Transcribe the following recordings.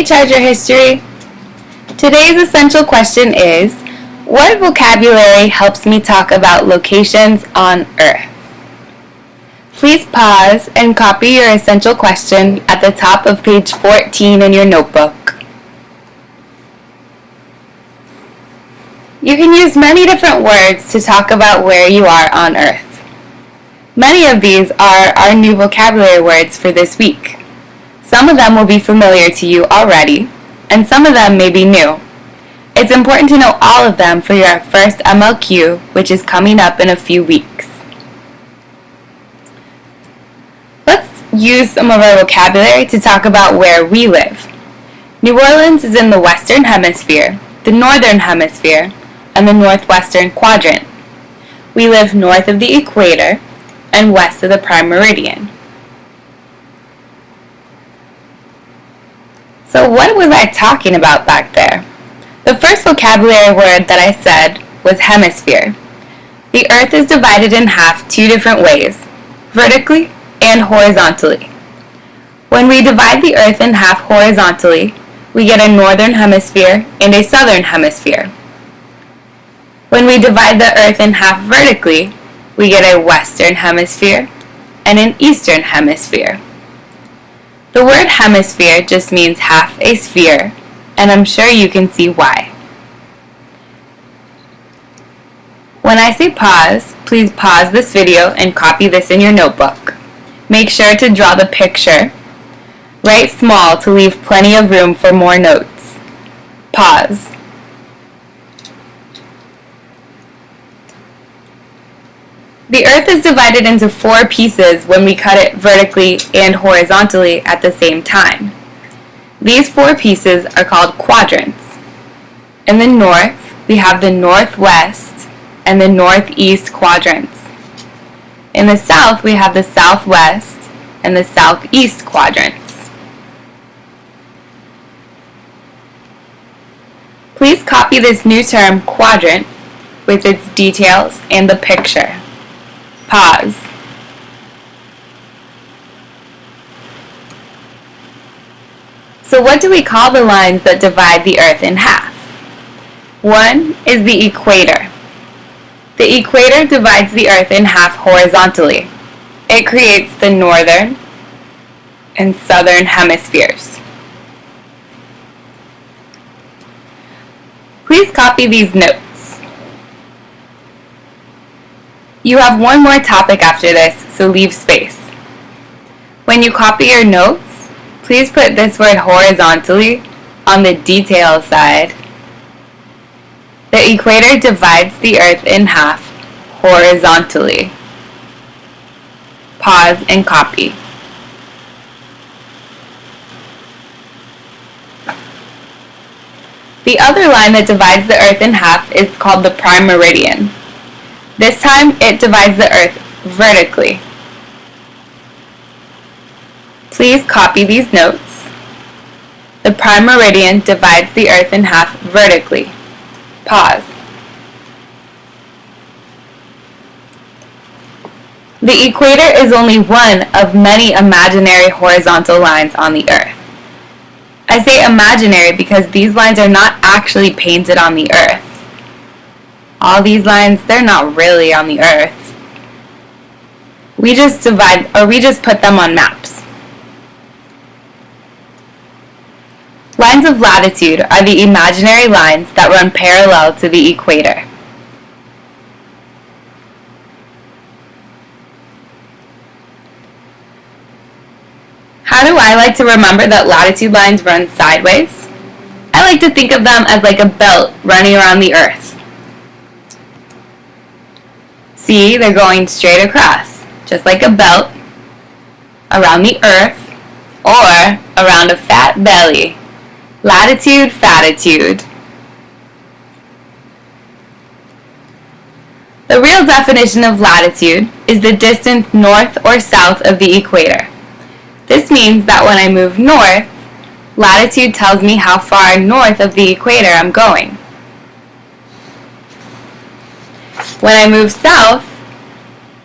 recharge your history? Today's essential question is, what vocabulary helps me talk about locations on Earth? Please pause and copy your essential question at the top of page 14 in your notebook. You can use many different words to talk about where you are on Earth. Many of these are our new vocabulary words for this week. Some of them will be familiar to you already, and some of them may be new. It's important to know all of them for your first MLQ, which is coming up in a few weeks. Let's use some of our vocabulary to talk about where we live. New Orleans is in the Western Hemisphere, the Northern Hemisphere, and the Northwestern Quadrant. We live north of the Equator and west of the Prime Meridian. So what was I talking about back there? The first vocabulary word that I said was hemisphere. The Earth is divided in half two different ways, vertically and horizontally. When we divide the Earth in half horizontally, we get a northern hemisphere and a southern hemisphere. When we divide the Earth in half vertically, we get a western hemisphere and an eastern hemisphere. The word hemisphere just means half a sphere, and I'm sure you can see why. When I say pause, please pause this video and copy this in your notebook. Make sure to draw the picture. Write small to leave plenty of room for more notes. Pause. The Earth is divided into four pieces when we cut it vertically and horizontally at the same time. These four pieces are called quadrants. In the north, we have the northwest and the northeast quadrants. In the south, we have the southwest and the southeast quadrants. Please copy this new term, quadrant, with its details and the picture. Pause. So what do we call the lines that divide the Earth in half? One is the equator. The equator divides the Earth in half horizontally. It creates the northern and southern hemispheres. Please copy these notes. You have one more topic after this, so leave space. When you copy your notes, please put this word horizontally on the detail side. The equator divides the Earth in half horizontally. Pause and copy. The other line that divides the Earth in half is called the Prime Meridian. This time, it divides the Earth vertically. Please copy these notes. The Prime Meridian divides the Earth in half vertically. Pause. The equator is only one of many imaginary horizontal lines on the Earth. I say imaginary because these lines are not actually painted on the Earth. All these lines, they're not really on the Earth. We just put them on maps. Lines of latitude are the imaginary lines that run parallel to the equator. How do I like to remember that latitude lines run sideways? I like to think of them as like a belt running around the Earth. See, they're going straight across, just like a belt, around the Earth, or around a fat belly. Latitude, fatitude. The real definition of latitude is the distance north or south of the equator. This means that when I move north, latitude tells me how far north of the equator I'm going. When I move south,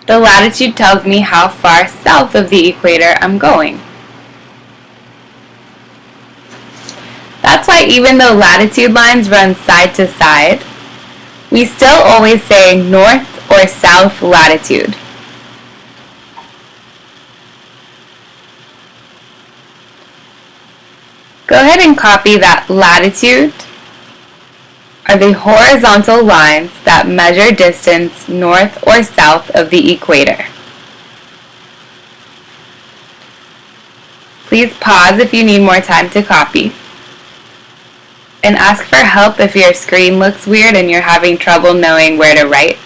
the latitude tells me how far south of the equator I'm going. That's why even though latitude lines run side to side, we still always say north or south latitude. Go ahead and copy that latitude are the horizontal lines that measure distance north or south of the equator. Please pause if you need more time to copy. And ask for help if your screen looks weird and you're having trouble knowing where to write.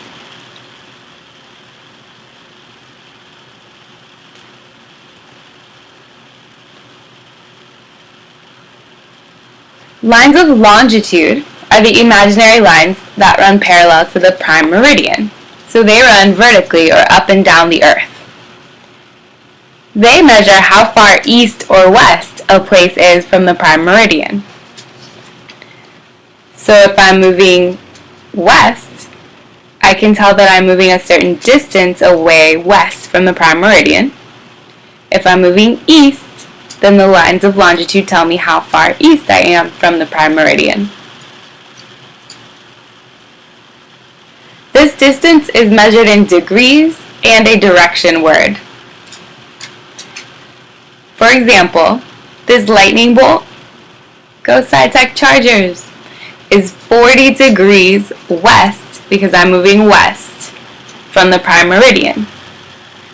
Lines of longitude are the imaginary lines that run parallel to the prime meridian. So they run vertically or up and down the earth. They measure how far east or west a place is from the prime meridian. So if I'm moving west, I can tell that I'm moving a certain distance away west from the prime meridian. If I'm moving east, then the lines of longitude tell me how far east I am from the prime meridian. This distance is measured in degrees and a direction word. For example, this lightning bolt, go SciTech Chargers, is 40 degrees west because I'm moving west from the prime meridian.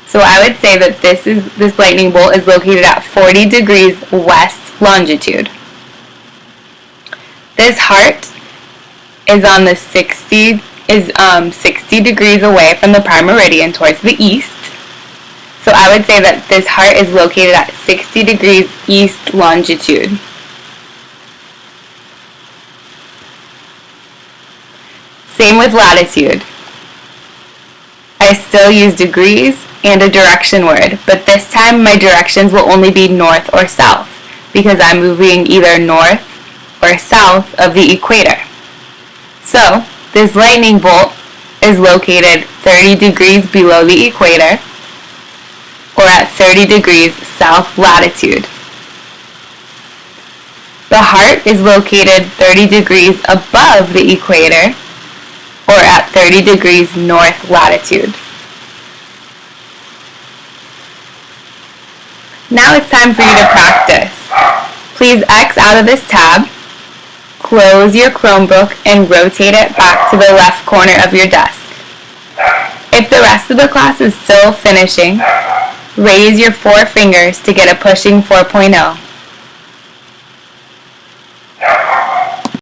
So I would say that this lightning bolt is located at 40 degrees west longitude. This heart is on the 60 degrees away from the prime meridian towards the east. So I would say that this heart is located at 60 degrees east longitude. Same with latitude. I still use degrees and a direction word, but this time my directions will only be north or south because I'm moving either north or south of the equator. So this lightning bolt is located 30 degrees below the equator or at 30 degrees south latitude. The heart is located 30 degrees above the equator or at 30 degrees north latitude. Now it's time for you to practice. Please X out of this tab, close your Chromebook, and rotate it back to the left corner of your desk. If the rest of the class is still finishing, raise your 4 fingers to get a pushing 4.0.